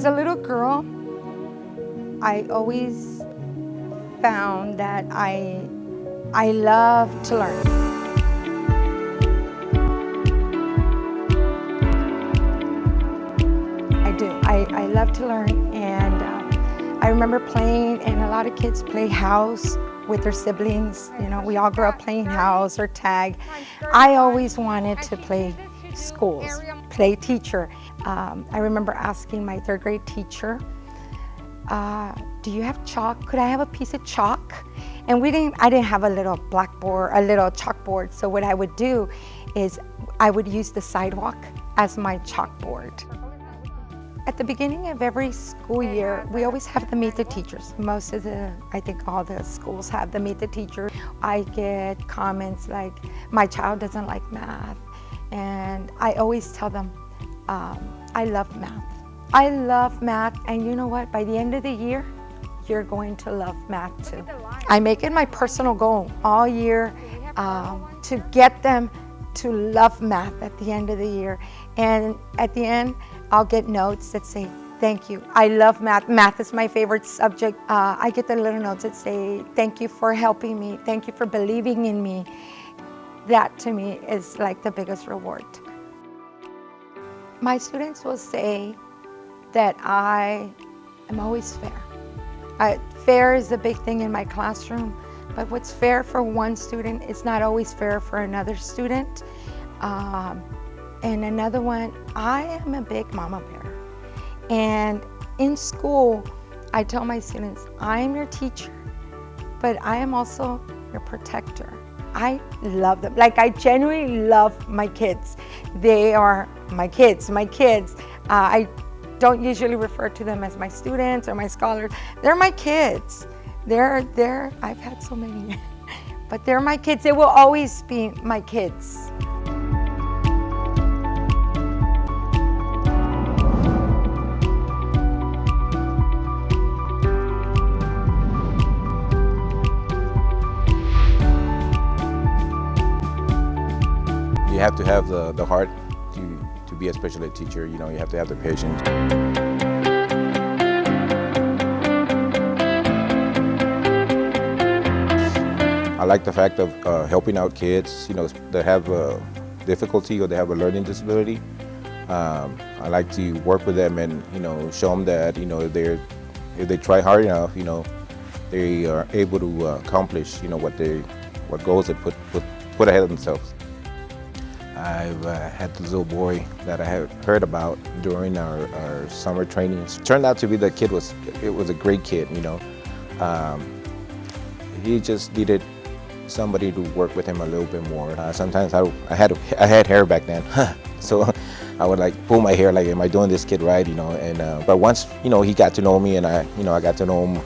As a little girl, I always found that I love to learn. I do. I love to learn, and I remember playing, and a lot of kids play house with their siblings. You know, we all grew up playing house or tag. I always wanted to play schools, play teacher. I remember asking my third grade teacher, do you have chalk? Could I have a piece of chalk? And I didn't have a little blackboard, a little chalkboard. So what I would do is I would use the sidewalk as my chalkboard. At the beginning of every school year, we always have the Meet the Teachers. I think all the schools have the Meet the Teacher. I get comments like, my child doesn't like math. And I always tell them, I love math. I love math, and you know what? By the end of the year, you're going to love math too. I make it my personal goal all year to get them to love math at the end of the year. And at the end, I'll get notes that say, thank you. I love math. Math is my favorite subject. I get the little notes that say, thank you for helping me. Thank you for believing in me. That to me is like the biggest reward. My students will say that I am always fair. Fair is a big thing in my classroom, but what's fair for one student is not always fair for another student. And another one, I am a big mama bear. And in school, I tell my students, I'm your teacher, but I am also your protector. I love them. Like, I genuinely love my kids. They are my kids. I don't usually refer to them as my students or my scholars. They're my kids. I've had so many, but they're my kids. They will always be my kids. You have to have the heart to be a special ed teacher. You know, you have to have the patience. I like the fact of helping out kids, you know, that have a difficulty or they have a learning disability. I like to work with them and, you know, show them that, you know, if they try hard enough, you know, they are able to accomplish, you know, what goals they put ahead of themselves. I've had this little boy that I had heard about during our summer trainings. Turned out to be the kid was a great kid, you know. He just needed somebody to work with him a little bit more. Sometimes I had hair back then, so I would like pull my hair like, am I doing this kid right, you know? And but once, you know, he got to know me and I got to know him,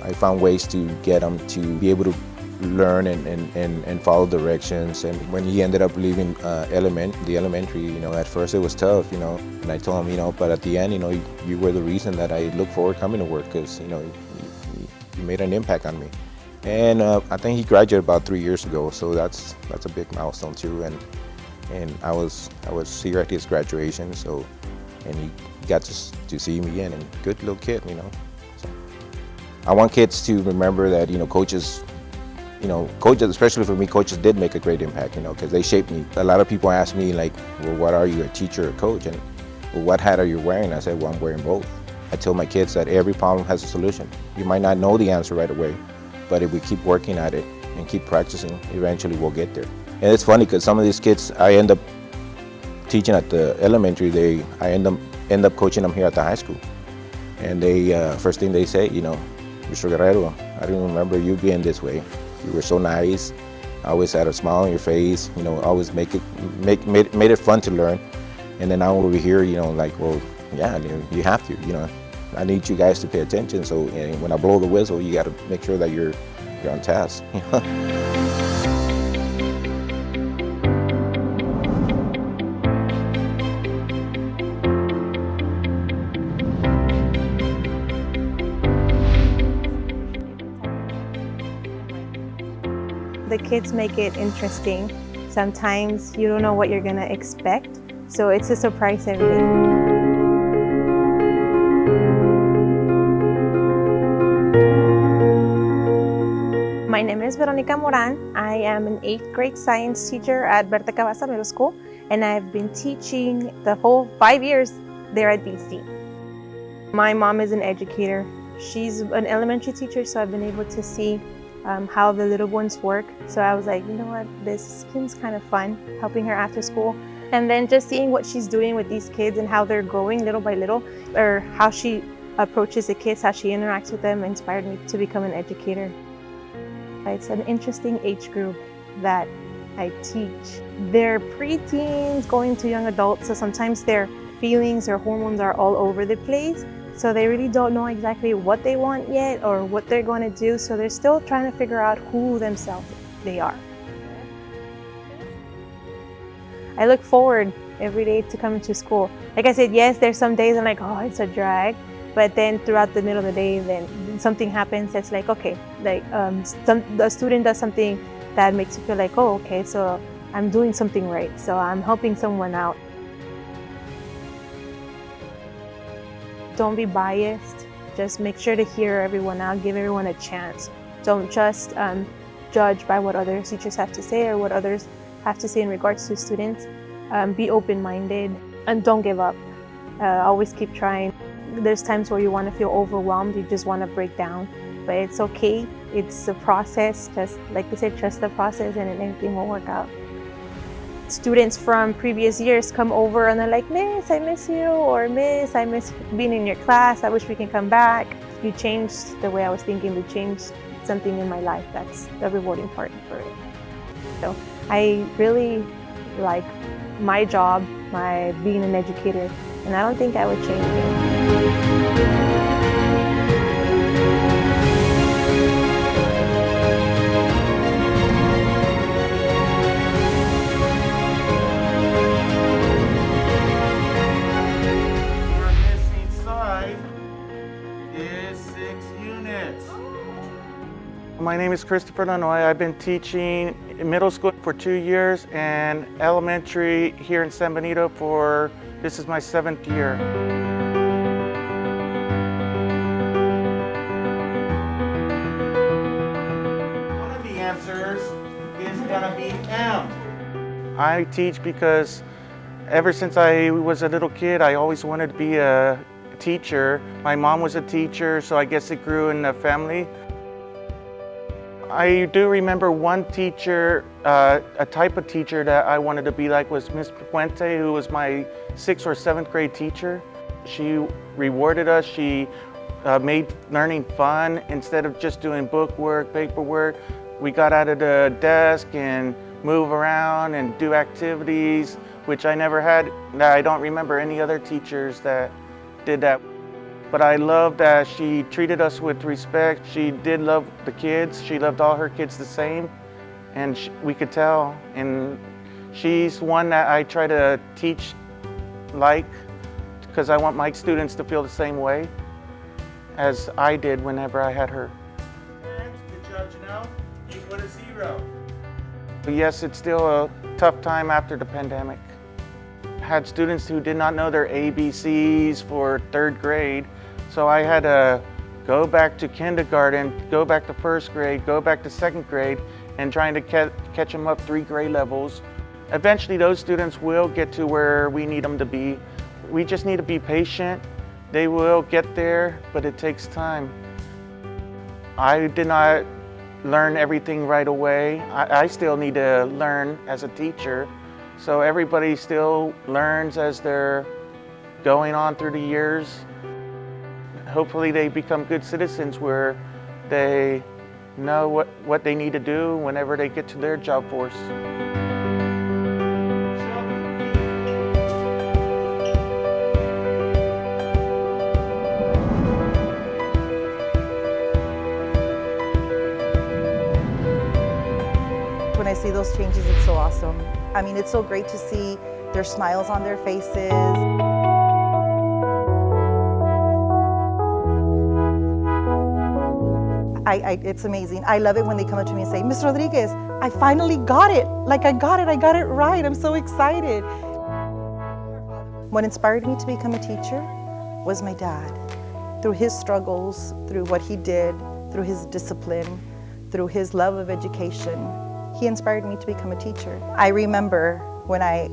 I found ways to get him to be able to learn and follow directions. And when he ended up leaving the elementary, you know, at first it was tough, you know, and I told him, you know, but at the end, you know, you were the reason that I look forward coming to work, because, you know, you made an impact on me. And I think he graduated about 3 years ago, so that's a big milestone too. And I was here at his graduation, so, and he got to see me again, and good little kid, you know. So I want kids to remember that, you know, coaches, especially for me, coaches did make a great impact, you know, because they shaped me. A lot of people ask me, like, well, what are you, a teacher or a coach? And, well, what hat are you wearing? I said, well, I'm wearing both. I tell my kids that every problem has a solution. You might not know the answer right away, but if we keep working at it and keep practicing, eventually we'll get there. And it's funny because some of these kids, I end up teaching at the elementary, I end up coaching them here at the high school. And they, first thing they say, you know, Mr. Guerrero, I didn't remember you being this way. You were so nice, always had a smile on your face, you know, always made it fun to learn. And then now over here, you know, like, well, yeah, you have to, you know, I need you guys to pay attention. So when I blow the whistle, you got to make sure that you're on task. The kids make it interesting. Sometimes you don't know what you're gonna expect, so it's a surprise every day. My name is Veronica Moran. I am an 8th grade science teacher at Berta Cavazza Middle School, and I've been teaching the whole 5 years there at BC. My mom is an educator. She's an elementary teacher, so I've been able to see how the little ones work. So I was like, you know what, this seems kind of fun, helping her after school. And then just seeing what she's doing with these kids and how they're growing little by little, or how she approaches the kids, how she interacts with them, inspired me to become an educator. It's an interesting age group that I teach. They're preteens going to young adults, so sometimes their feelings or hormones are all over the place. So they really don't know exactly what they want yet or what they're going to do. So they're still trying to figure out who themselves they are. I look forward every day to coming to school. Like I said, yes, there's some days I'm like, oh, it's a drag. But then throughout the middle of the day, then something happens that's like, okay, like the student does something that makes you feel like, oh, okay, so I'm doing something right. So I'm helping someone out. Don't be biased. Just make sure to hear everyone out, give everyone a chance. Don't just judge by what other teachers have to say or what others have to say in regards to students. Be open-minded and don't give up. Always keep trying. There's times where you want to feel overwhelmed, you just want to break down, but it's okay. It's a process. Just like they said, trust the process and anything will work out. Students from previous years come over and they're like, Miss, I miss you, or Miss, I miss being in your class. I wish we can come back. You changed the way I was thinking. You changed something in my life. That's the rewarding part for it. So I really like my job, my being an educator, and I don't think I would change it. Your missing side is 6 units. My name is Christopher Lanoy. I've been teaching middle school for 2 years and elementary here in San Benito for, this is my 7th year. One of the answers is gonna be M. I teach because ever since I was a little kid, I always wanted to be a teacher. My mom was a teacher, so I guess it grew in the family. I do remember one teacher, a type of teacher that I wanted to be like was Miss Puente, who was my 6th or 7th grade teacher. She rewarded us. She made learning fun. Instead of just doing book work, paperwork, we got out of the desk and move around and do activities, which I never had. I don't remember any other teachers that did that. But I love that she treated us with respect. She did love the kids. She loved all her kids the same, and we could tell. And she's one that I try to teach like, because I want my students to feel the same way as I did whenever I had her. Good job, Janelle. You put a 0. Yes, it's still a tough time after the pandemic. Had students who did not know their ABCs for 3rd grade, so I had to go back to kindergarten, go back to 1st grade, go back to 2nd grade, and trying to catch them up 3 grade levels. Eventually those students will get to where we need them to be. We just need to be patient. They will get there, but it takes time. I did not learn everything right away. I still need to learn as a teacher. So everybody still learns as they're going on through the years. Hopefully they become good citizens where they know what they need to do whenever they get to their job force. When I see those changes, it's so awesome. I mean, it's so great to see their smiles on their faces. It's amazing. I love it when they come up to me and say, Ms. Rodriguez, I finally got it. Like I got it right. I'm so excited. What inspired me to become a teacher was my dad. Through his struggles, through what he did, through his discipline, through his love of education, he inspired me to become a teacher. I remember when I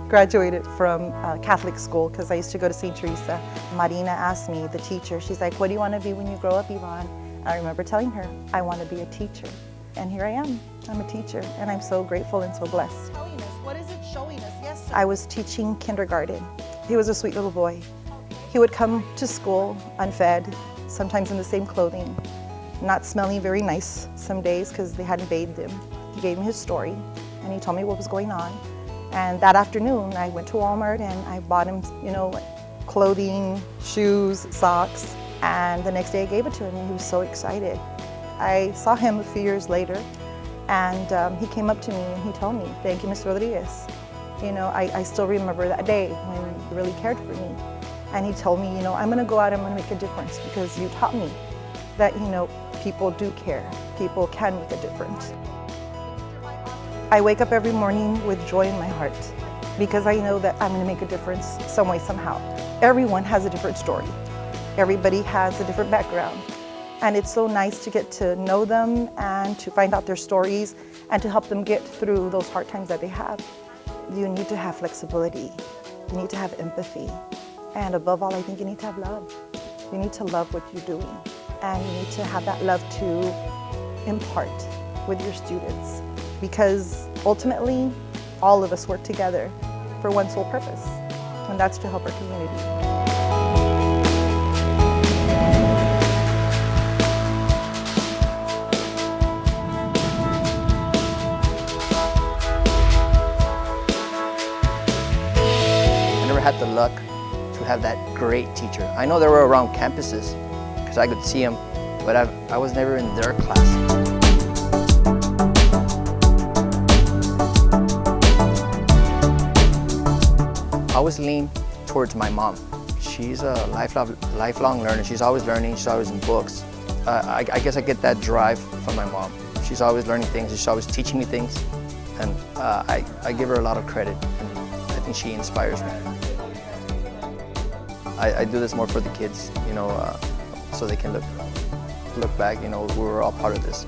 graduated from Catholic school, because I used to go to St. Teresa, Marina asked me, the teacher, she's like, what do you want to be when you grow up, Yvonne? I remember telling her, I want to be a teacher. And here I am, I'm a teacher, and I'm so grateful and so blessed. What is it showing us? Yes, sir. I was teaching kindergarten. He was a sweet little boy. He would come to school unfed, sometimes in the same clothing, not smelling very nice some days because they hadn't bathed him. He gave me his story, and he told me what was going on. And that afternoon, I went to Walmart and I bought him, clothing, shoes, socks, and the next day I gave it to him and he was so excited. I saw him a few years later and he came up to me and he told me, thank you, Ms. Rodriguez. I still remember that day when he really cared for me. And he told me, I'm gonna go out and I'm gonna make a difference because you taught me that, people do care. People can make a difference. I wake up every morning with joy in my heart because I know that I'm going to make a difference some way, somehow. Everyone has a different story. Everybody has a different background. And it's so nice to get to know them and to find out their stories and to help them get through those hard times that they have. You need to have flexibility. You need to have empathy. And above all, I think you need to have love. You need to love what you're doing. And you need to have that love to impart with your students. Because ultimately, all of us work together for one sole purpose, and that's to help our community. I never had the luck to have that great teacher. I know they were around campuses because I could see them, but I was never in their class. I always lean towards my mom. She's a lifelong learner. She's always learning, she's always in books. I guess I get that drive from my mom. She's always learning things, she's always teaching me things. And I give her a lot of credit, and I think she inspires me. I do this more for the kids, so they can look back, we were all part of this.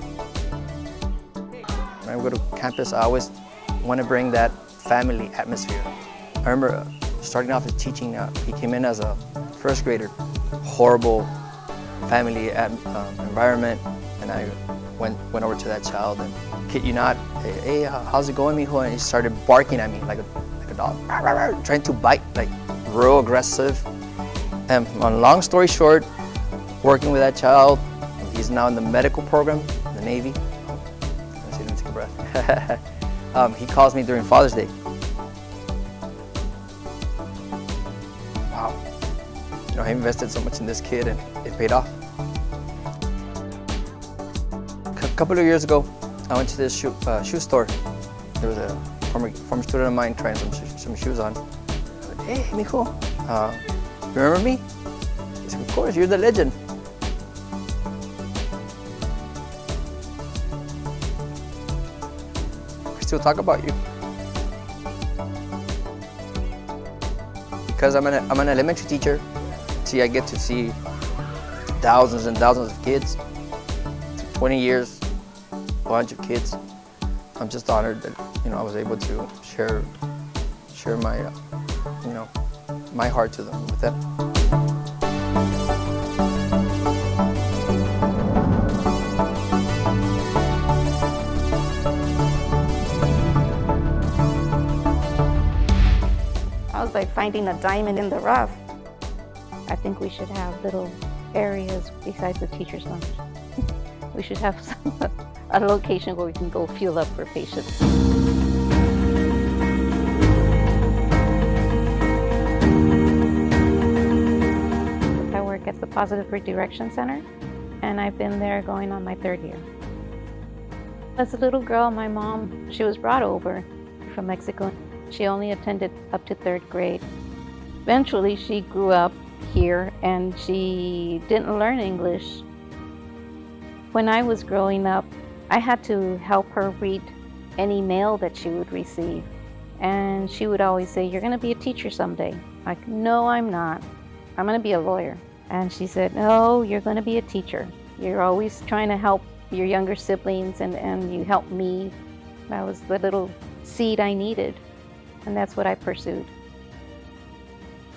When I go to campus, I always want to bring that family atmosphere. I remember starting off as teaching, he came in as a first grader, horrible family environment, and I went over to that child and, kid you not, hey, how's it going, mijo? And he started barking at me like a dog, trying to bite, like real aggressive. And on long story short, working with that child, he's now in the medical program, in the Navy. Let's see, let me take a breath. He calls me during Father's Day. Wow, I invested so much in this kid and it paid off. A couple of years ago, I went to this shoe store. There was a former student of mine trying some shoes on. I said, hey, mijo, remember me? He said, of course, you're the legend. I still talk about you. Because I'm an elementary teacher, I get to see thousands and thousands of kids, 20 years, a bunch of kids. I'm just honored that I was able to share my my heart to them with them. I was like finding a diamond in the rough. I think we should have little areas besides the teacher's lounge. We should have a location where we can go fuel up for patients. I work at the Positive Redirection Center, and I've been there going on my 3rd year. As a little girl, my mom, she was brought over from Mexico. She only attended up to 3rd grade. Eventually, she grew up here and she didn't learn English. When I was growing up, I had to help her read any mail that she would receive. And she would always say, you're gonna be a teacher someday. Like, no, I'm not. I'm gonna be a lawyer. And she said, no, you're gonna be a teacher. You're always trying to help your younger siblings and you help me. That was the little seed I needed, and that's what I pursued.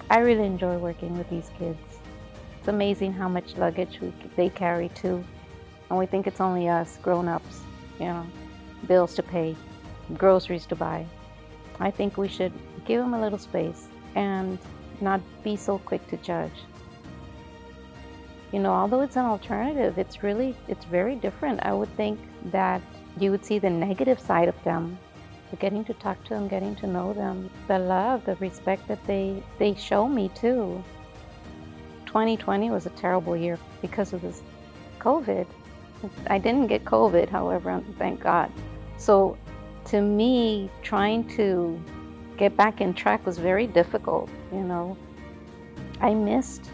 I really enjoy working with these kids. It's amazing how much luggage they carry too, and we think it's only us grown-ups, bills to pay, groceries to buy. I think we should give them a little space and not be so quick to judge. Although it's an alternative, it's very different. I would think that you would see the negative side of them, but getting to talk to them, getting to know them, the love, the respect that they show me too. 2020 was a terrible year because of this COVID. I didn't get COVID, however, thank God. So to me, trying to get back in track was very difficult, I missed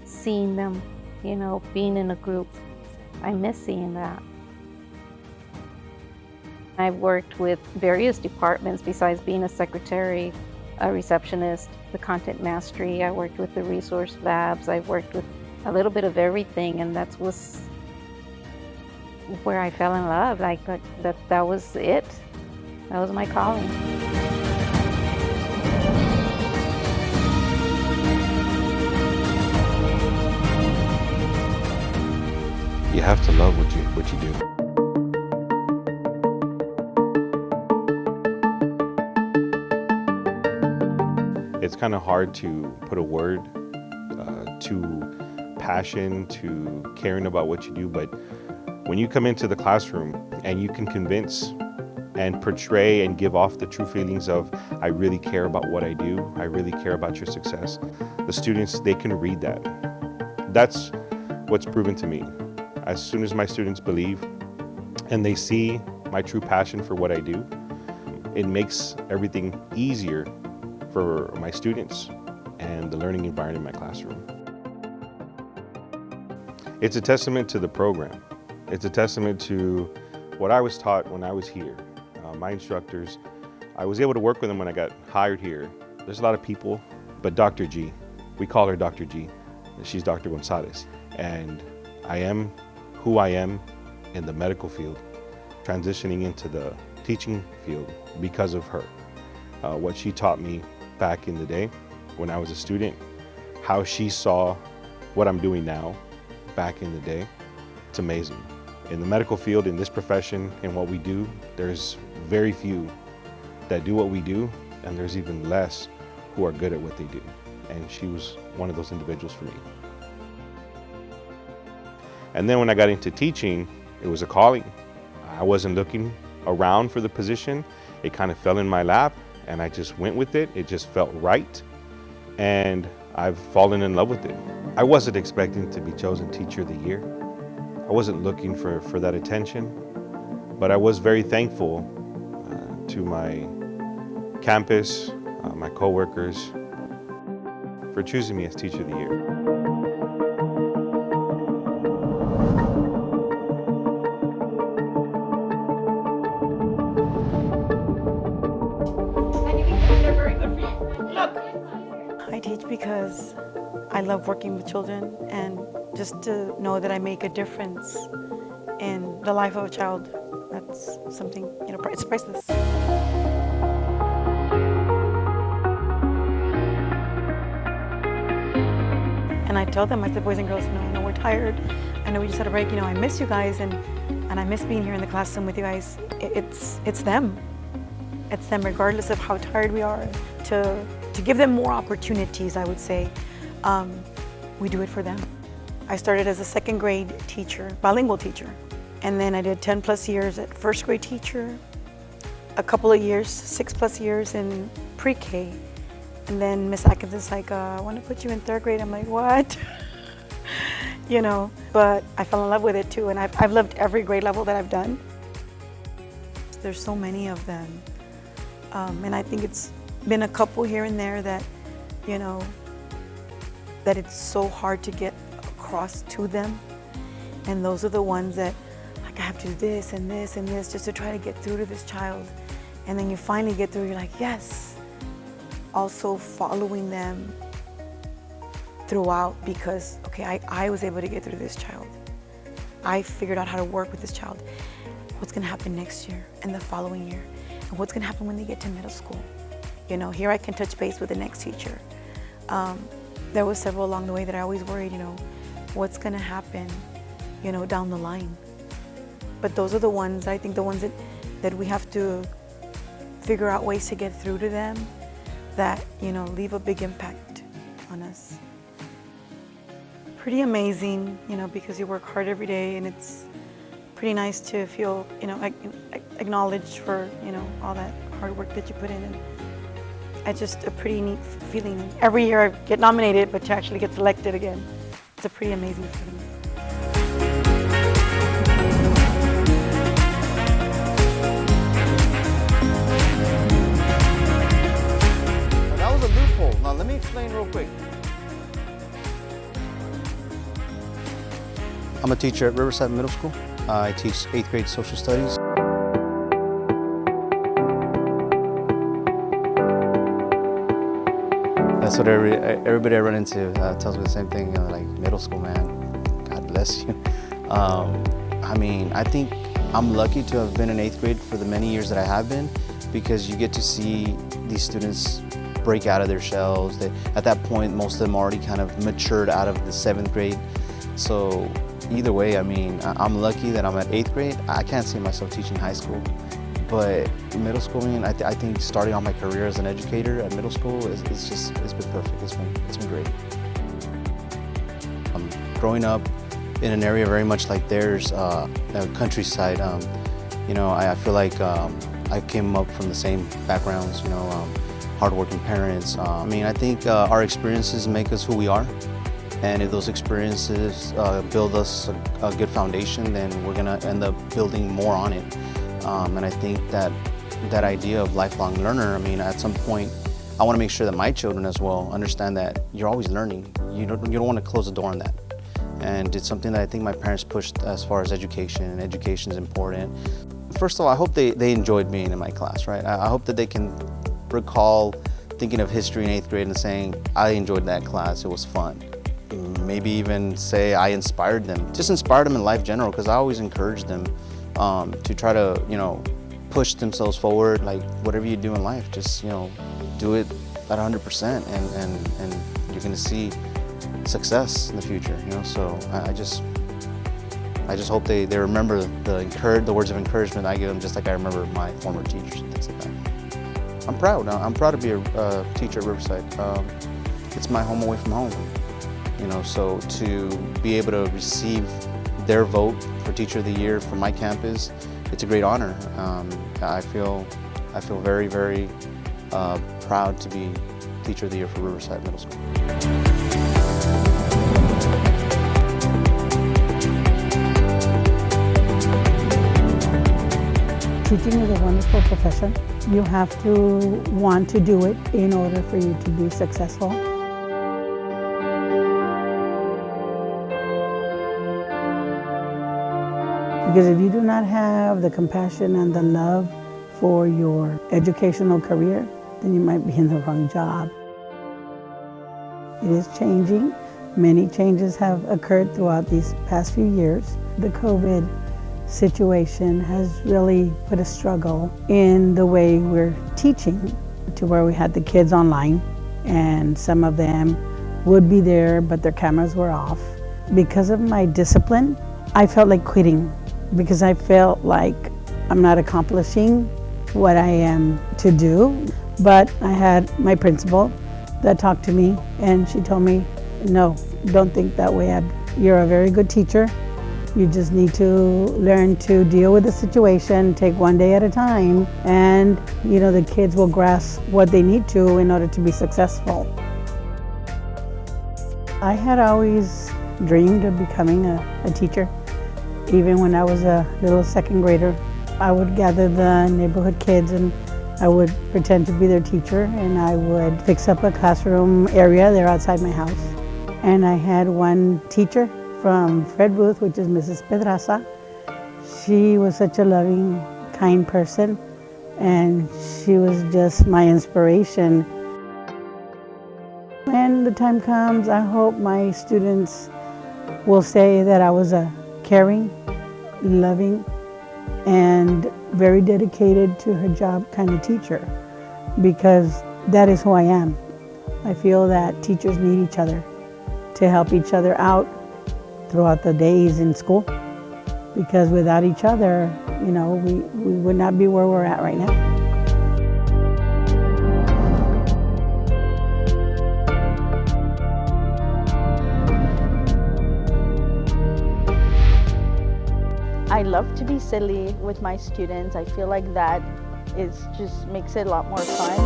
seeing them, being in a group. I miss seeing that. I've worked with various departments besides being a secretary, a receptionist, the content mastery. I worked with the resource labs. I worked with a little bit of everything, and that was where I fell in love. Like that was it. That was my calling. You have to love what you do. It's kind of hard to put a word to passion, to caring about what you do, but when you come into the classroom and you can convince and portray and give off the true feelings of, I really care about what I do, I really care about your success, the students, they can read that. That's what's proven to me. As soon as my students believe and they see my true passion for what I do, it makes everything easier for my students and the learning environment in my classroom. It's a testament to the program. It's a testament to what I was taught when I was here. My instructors, I was able to work with them when I got hired here. There's a lot of people, but Dr. G, we call her Dr. G. She's Dr. Gonzalez. And I am who I am in the medical field, transitioning into the teaching field because of her. What she taught me back in the day when I was a student, how she saw what I'm doing now back in the day, it's amazing. In the medical field, in this profession, and what we do, there's very few that do what we do, and there's even less who are good at what they do. And she was one of those individuals for me. And then when I got into teaching, it was a calling. I wasn't looking around for the position. It kind of fell in my lap, and I just went with it. It just felt right, and I've fallen in love with it. I wasn't expecting to be chosen Teacher of the Year. I wasn't looking for that attention, but I was very thankful to my campus, my coworkers, for choosing me as Teacher of the Year. I teach because I love working with children, and just to know that I make a difference in the life of a child, that's something, it's priceless. And I tell them, I said, boys and girls, I know we're tired. I know we just had a break. I miss you guys, and I miss being here in the classroom with you guys. It's them. It's them, regardless of how tired we are, to give them more opportunities, I would say. We do it for them. I started as a second grade teacher, bilingual teacher. And then I did 10 plus years at first grade teacher, a couple of years, 6+ years in pre-K. And then Miss Atkins is like, I want to put you in third grade. I'm like, what? But I fell in love with it too. And I've loved every grade level that I've done. There's so many of them. And I think it's been a couple here and there that, that it's so hard to get across to them. And those are the ones that, like, I have to do this and this and this just to try to get through to this child. And then you finally get through, you're like, yes. Also following them throughout because, okay, I was able to get through this child. I figured out how to work with this child. What's gonna happen next year and the following year? And what's gonna happen when they get to middle school? You know, here I can touch base with the next teacher. There was several along the way that I always worried, you know, what's gonna happen, you know, down the line. But those are the ones, I think the ones that we have to figure out ways to get through to them that, you know, leave a big impact on us. Pretty amazing, you know, because you work hard every day, and it's pretty nice to feel, you know, acknowledged for, you know, all that hard work that you put in. And it's just a pretty neat feeling. Every year I get nominated, but to actually get selected again, it's a pretty amazing feeling. That was a loophole. Now let me explain real quick. I'm a teacher at Riverside Middle School. I teach 8th grade social studies. That's what everybody I run into tells me the same thing, you know, like, middle school, man, God bless you. I mean, I think I'm lucky to have been in 8th grade for the many years that I have been, because you get to see these students break out of their shells. At that point, most of them already kind of matured out of the 7th grade. So either way, I mean, I'm lucky that I'm at 8th grade. I can't see myself teaching high school, but middle school, I mean, I think starting out my career as an educator at middle school it's been perfect. It's been great. Growing up in an area very much like theirs, countryside, you know, I feel like I came up from the same backgrounds, you know, hardworking parents. I mean, I think our experiences make us who we are. And if those experiences build us a good foundation, then we're gonna end up building more on it. And I think that idea of lifelong learner, I mean, at some point, I wanna make sure that my children as well understand that you're always learning. You don't wanna close the door on that. And it's something that I think my parents pushed as far as education, and education is important. First of all, I hope they enjoyed being in my class, right? I hope that they can recall thinking of history in 8th grade and saying, I enjoyed that class, it was fun. Maybe even say I inspired them. Just inspired them in life general, because I always encourage them to try to, you know, push themselves forward. Like, whatever you do in life, just, you know, do it at 100%, and you're gonna see success in the future, you know. So I just hope they remember the words of encouragement I give them, just like I remember my former teachers and things like that. I'm proud. I'm proud to be a teacher at Riverside. It's my home away from home. You know, so to be able to receive their vote for Teacher of the Year from my campus, it's a great honor. I feel very, very proud to be Teacher of the Year for Riverside Middle School. Teaching is a wonderful profession. You have to want to do it in order for you to be successful. Because if you do not have the compassion and the love for your educational career, then you might be in the wrong job. It is changing. Many changes have occurred throughout these past few years. The COVID situation has really put a struggle in the way we're teaching, to where we had the kids online, and some of them would be there, but their cameras were off. Because of my discipline, I felt like quitting, because I felt like I'm not accomplishing what I am to do. But I had my principal that talked to me, and she told me, no, don't think that way. You're a very good teacher. You just need to learn to deal with the situation, take one day at a time, and you know, the kids will grasp what they need to in order to be successful. I had always dreamed of becoming a teacher. Even when I was a little second grader, I would gather the neighborhood kids and I would pretend to be their teacher, and I would fix up a classroom area there outside my house. And I had one teacher from Fred Booth, which is Mrs. Pedraza. She was such a loving, kind person, and she was just my inspiration. When the time comes, I hope my students will say that I was a caring, loving, and very dedicated to her job kind of teacher, because that is who I am. I feel that teachers need each other to help each other out throughout the days in school, because without each other, you know, we would not be where we're at right now. I love to be silly with my students. I feel like that is just makes it a lot more fun.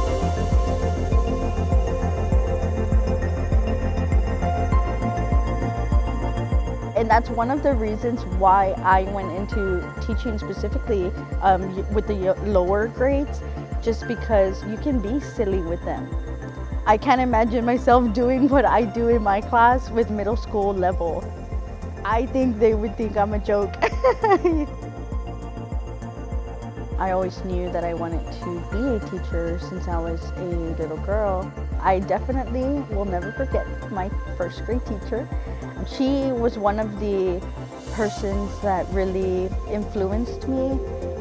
And that's one of the reasons why I went into teaching specifically with the lower grades, just because you can be silly with them. I can't imagine myself doing what I do in my class with middle school level. I think they would think I'm a joke. I always knew that I wanted to be a teacher since I was a little girl. I definitely will never forget my first grade teacher. She was one of the persons that really influenced me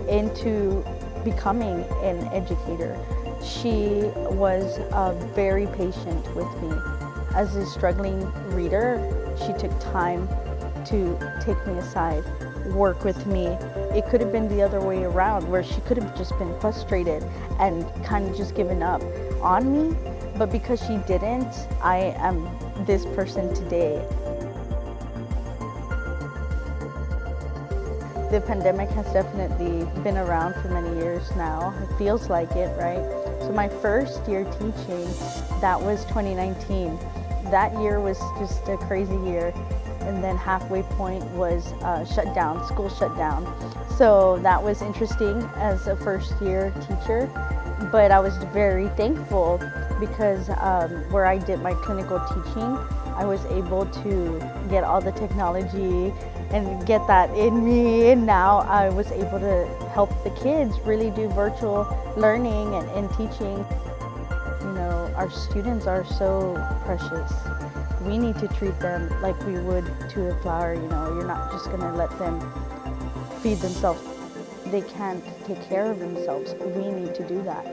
into becoming an educator. She was very patient with me. As a struggling reader, she took time to take me aside, work with me. It could have been the other way around, where she could have just been frustrated and kind of just given up on me. But because she didn't, I am this person today. The pandemic has definitely been around for many years now. It feels like it, right? So my first year teaching, that was 2019. That year was just a crazy year. And then halfway point was shut down, school shut down. So that was interesting as a first year teacher, but I was very thankful because where I did my clinical teaching, I was able to get all the technology and get that in me, and now I was able to help the kids really do virtual learning and teaching. You know, our students are so precious. We need to treat them like we would to a flower. You know, you're not just gonna let them feed themselves. They can't take care of themselves. We need to do that,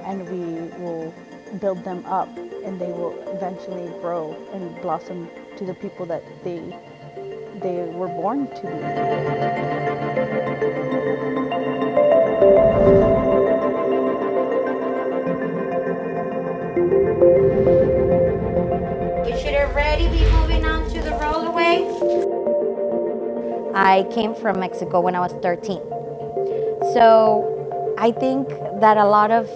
and we will build them up, and they will eventually grow and blossom to the people that they were born to be. We should already be moving on to the rollaway. I came from Mexico when I was 13. So I think that a lot of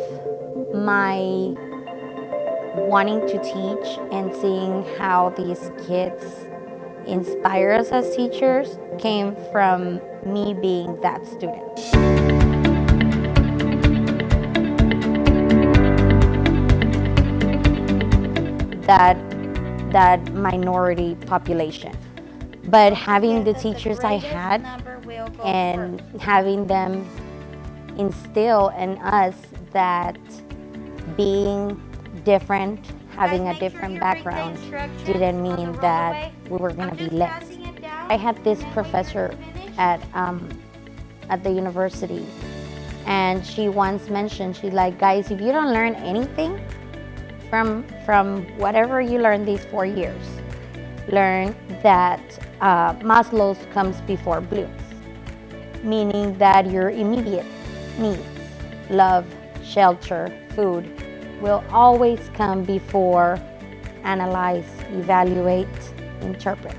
my wanting to teach and seeing how these kids inspire us as teachers came from me being that student. That minority population. But having the teachers I had and having them instill in us that being different, having a different background didn't mean that we were going to be less. I had this professor at the university, and she once mentioned, she's like, guys, if you don't learn anything from whatever you learned these 4 years, learn that Maslow's comes before Bloom's, meaning that your immediate needs, love, shelter, food, will always come before analyze, evaluate, interpret.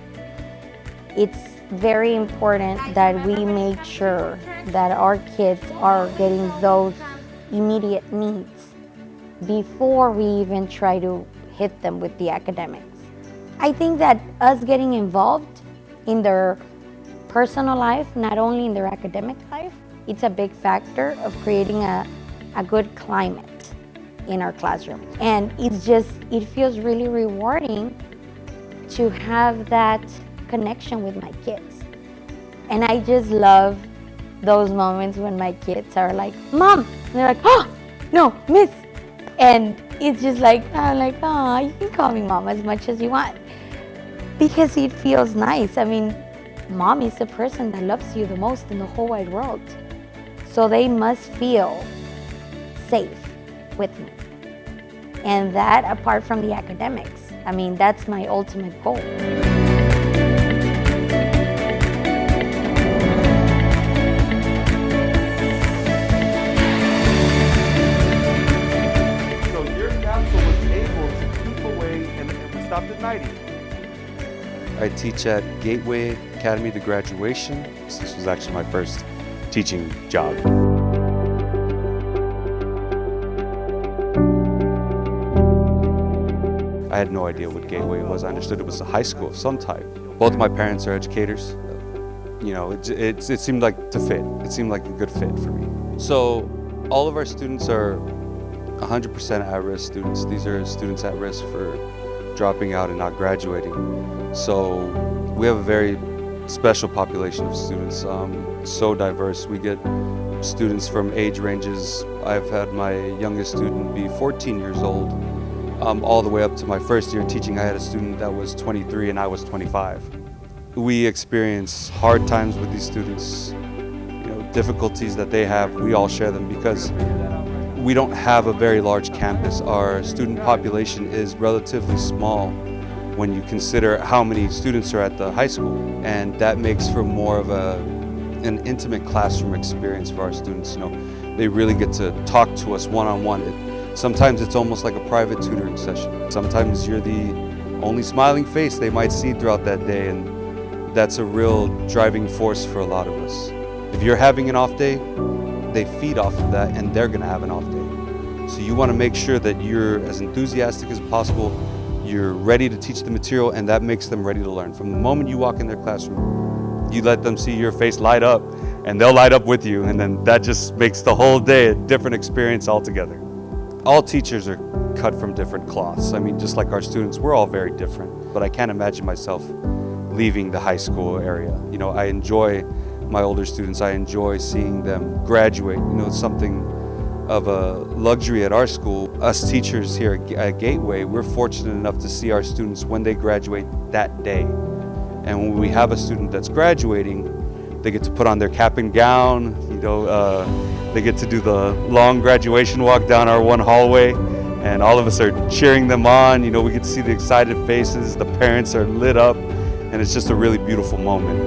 It's very important that we make sure that our kids are getting those immediate needs before we even try to hit them with the academics. I think that us getting involved in their personal life, not only in their academic life, it's a big factor of creating a good climate in our classroom. And it feels really rewarding to have that connection with my kids. And I just love those moments when my kids are like, Mom, and they're like, oh, no, Miss. And it's just like, I'm like, oh, you can call me Mom as much as you want. Because it feels nice. I mean, mommy's the person that loves you the most in the whole wide world. So they must feel safe with me. And that, apart from the academics, I mean, that's my ultimate goal. So your capsule was able to keep away, and we stopped at 90. I teach at Gateway Academy to Graduation. This was actually my first teaching job. I had no idea what Gateway was. I understood it was a high school of some type. Both of my parents are educators. You know, it seemed like to fit. It seemed like a good fit for me. So all of our students are 100% at-risk students. These are students at risk for dropping out and not graduating. So we have a very special population of students, so diverse. We get students from age ranges. I've had my youngest student be 14 years old, all the way up to my first year teaching. I had a student that was 23 and I was 25. We experience hard times with these students, you know, difficulties that they have. We all share them because we don't have a very large campus. Our student population is relatively small when you consider how many students are at the high school, and that makes for more of an intimate classroom experience for our students. You know, they really get to talk to us one-on-one. Sometimes it's almost like a private tutoring session. Sometimes you're the only smiling face they might see throughout that day, and that's a real driving force for a lot of us. If you're having an off day, they feed off of that, and they're gonna have an off day. So you wanna make sure that you're as enthusiastic as possible, you're ready to teach the material, and that makes them ready to learn. From the moment you walk in their classroom, you let them see your face light up, and they'll light up with you, and then that just makes the whole day a different experience altogether. All teachers are cut from different cloths. I mean, just like our students, we're all very different, but I can't imagine myself leaving the high school area. You know, I enjoy my older students. I enjoy seeing them graduate. You know, it's something of a luxury at our school. Us teachers here at Gateway, we're fortunate enough to see our students when they graduate that day. And when we have a student that's graduating, they get to put on their cap and gown, you know, they get to do the long graduation walk down our one hallway, and all of us are cheering them on. You know, we get to see the excited faces, the parents are lit up, and it's just a really beautiful moment.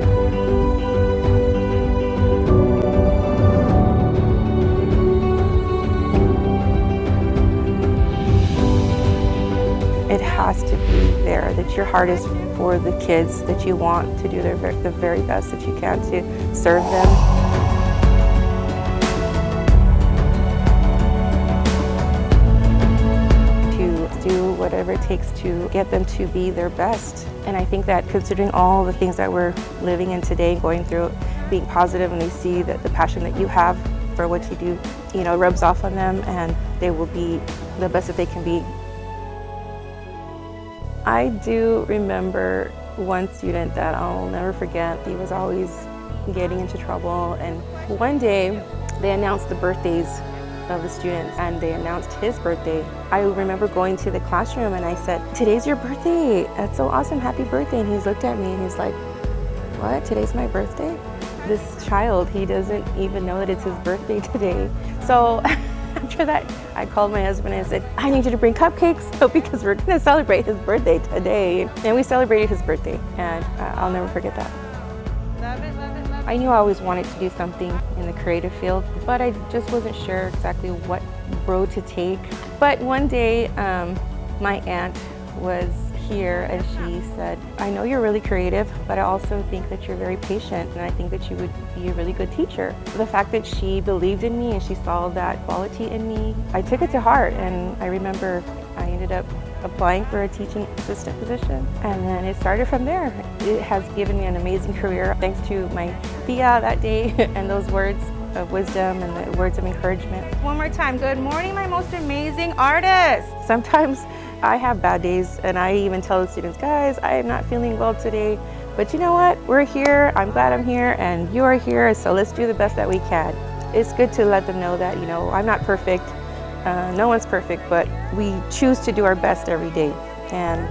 It has to be there, that your heart is for the kids, that you want to do the very best that you can to serve them. To do whatever it takes to get them to be their best. And I think that considering all the things that we're living in today, going through, being positive, and they see that the passion that you have for what you do, you know, rubs off on them, and they will be the best that they can be. I do remember one student that I'll never forget. He was always getting into trouble, and one day they announced the birthdays of the students, and they announced his birthday. I remember going to the classroom and I said, "Today's your birthday. That's so awesome, happy birthday." And he's looked at me and he's like, "What, today's my birthday?" This child, he doesn't even know that it's his birthday today. So after that, I called my husband and I said, "I need you to bring cupcakes because we're gonna celebrate his birthday today." And we celebrated his birthday, and I'll never forget that. Love it, love it, love it. I knew I always wanted to do something in the creative field, but I just wasn't sure exactly what road to take. But one day, my aunt was here and she said, "I know you're really creative, but I also think that you're very patient, and I think that you would be a really good teacher." The fact that she believed in me and she saw that quality in me, I took it to heart, and I remember I ended up applying for a teaching assistant position, and then it started from there. It has given me an amazing career thanks to my tia that day and those words of wisdom and the words of encouragement. One more time, good morning, my most amazing artists. Sometimes I have bad days, and I even tell the students, "Guys, I am not feeling well today, but you know what? We're here, I'm glad I'm here, and you are here, so let's do the best that we can." It's good to let them know that, you know, I'm not perfect, no one's perfect, but we choose to do our best every day. And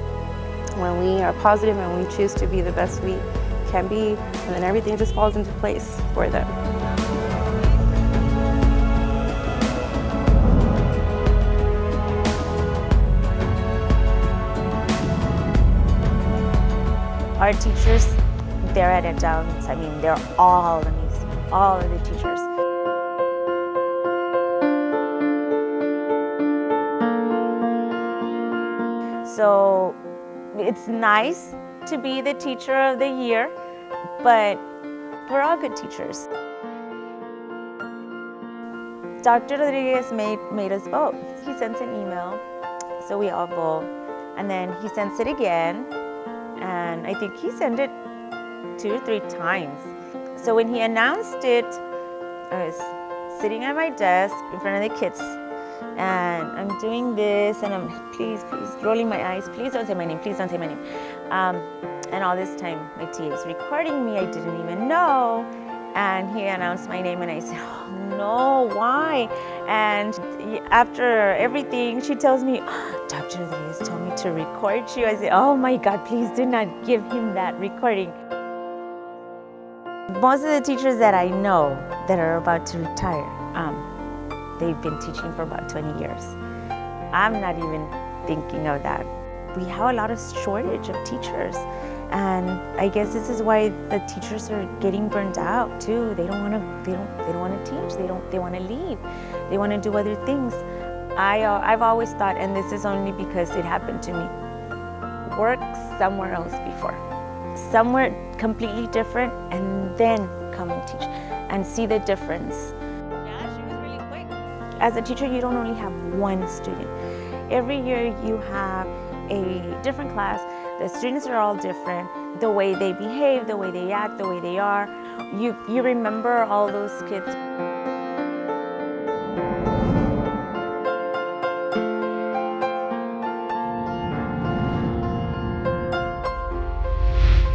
when we are positive and we choose to be the best we can be, and then everything just falls into place for them. Our teachers, they're at a downs. I mean, they're all amazing, all of the teachers. So it's nice to be the teacher of the year, but we're all good teachers. Dr. Rodriguez made us vote. He sends an email, so we all vote, and then he sends it again, and I think he sent it 2 or 3 times. So when he announced it, I was sitting at my desk in front of the kids, and I'm doing this, and I'm please rolling my eyes. Please don't say my name. Please don't say my name. And all this time, my TA is recording me. I didn't even know. And he announced my name, and I said, "Oh no, why?" And after everything, she tells me, "Dr. Rodriguez told me to record you." I said, "Oh my God, please do not give him that recording." Most of the teachers that I know that are about to retire, they've been teaching for about 20 years. I'm not even thinking of that. We have a lot of shortage of teachers, and I guess this is why the teachers are getting burned out too. They don't want to teach. They want to leave. They want to do other things. I've always thought, and this is only because it happened to me, work somewhere else before, somewhere completely different, and then come and teach and see the difference. As a teacher, you don't only have one student. Every year you have a different class. The students are all different. The way they behave, the way they act, the way they are. You remember all those kids.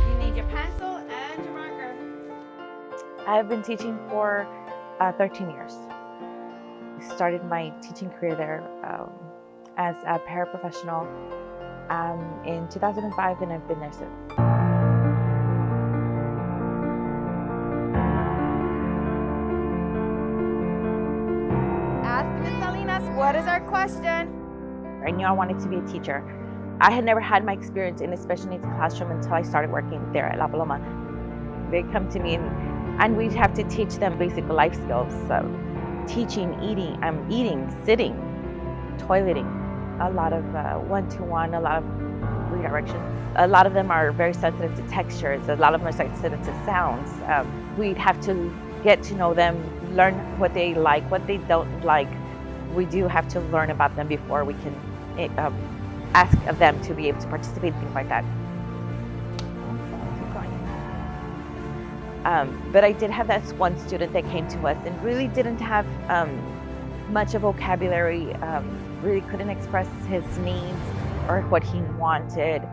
You need your pencil and your marker. I've been teaching for 13 years. Started my teaching career there as a paraprofessional in 2005, and I've been there since. Ask Ms. Salinas, what is our question? I knew I wanted to be a teacher. I had never had my experience in a special needs classroom until I started working there at La Paloma. They come to me and we'd have to teach them basic life skills. So teaching, eating, sitting, toileting, a lot of one-to-one, a lot of redirection. A lot of them are very sensitive to textures. A lot of them are sensitive to sounds. We'd have to get to know them, learn what they like, what they don't like. We do have to learn about them before we can ask of them to be able to participate in things like that. But I did have that one student that came to us and really didn't have much of vocabulary, really couldn't express his needs or what he wanted.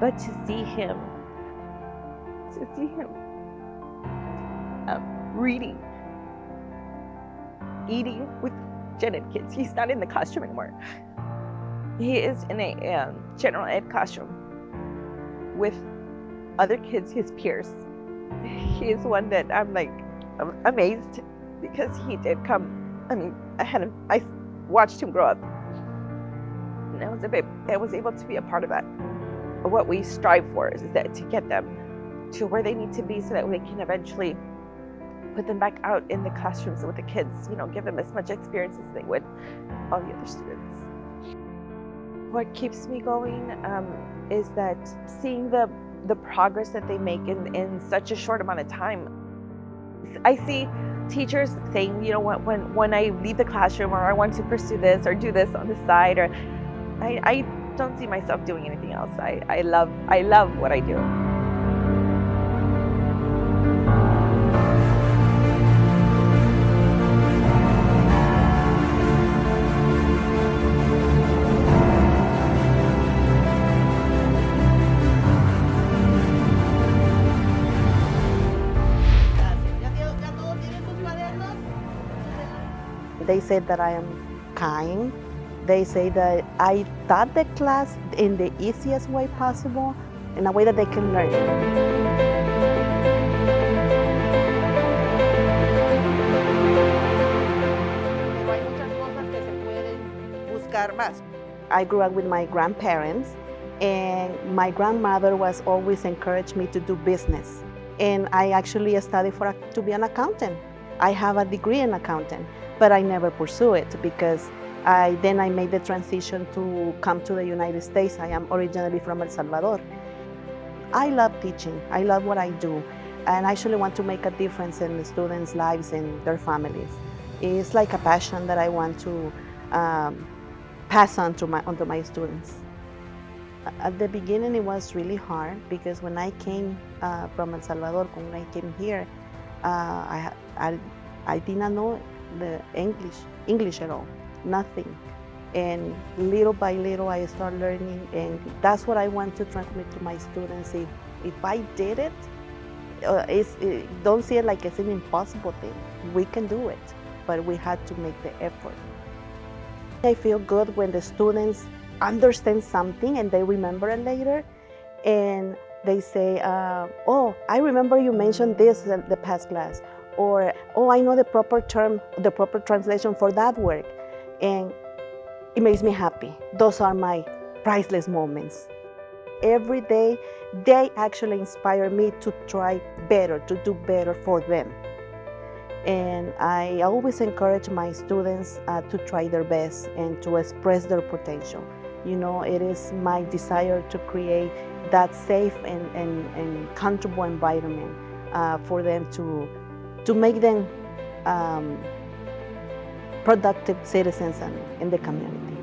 But to see him reading, eating with gen ed kids. He's not in the classroom anymore. He is in a general ed classroom with other kids, his peers. He is one that I'm amazed because he did come. I mean, I watched him grow up, and I was able to be a part of that. What we strive for is that to get them to where they need to be so that we can eventually put them back out in the classrooms with the kids, give them as much experience as they would all the other students. What keeps me going is that seeing the progress that they make in such a short amount of time. I see teachers saying, when I leave the classroom, or I want to pursue this or do this on the side, or I don't see myself doing anything else. I love what I do. They said that I am kind. They say that I taught the class in the easiest way possible. in a way that they can learn. I grew up with my grandparents, and my grandmother was always encouraged me to do business. And I actually studied to be an accountant. I have a degree in accounting, but I never pursue it because then I made the transition to come to the United States. I am originally from El Salvador. I love teaching. I love what I do, and I actually want to make a difference in the students' lives and their families. It's like a passion that I want to pass on to onto my students. At the beginning, it was really hard because when I came from El Salvador, when I came here, I did not know the English at all, nothing. And little by little, I started learning, and that's what I want to transmit to my students. If I did it, don't see it like it's an impossible thing. We can do it, but we had to make the effort. I feel good when the students understand something and they remember it later, and they say, oh, I remember you mentioned this in the past class, or oh, I know the proper term, the proper translation for that word, and it makes me happy. Those are my priceless moments. Every day, they actually inspire me to try better, to do better for them. And I always encourage my students to try their best and to express their potential. You know, it is my desire to create that safe and comfortable environment for them to make them productive citizens in the community.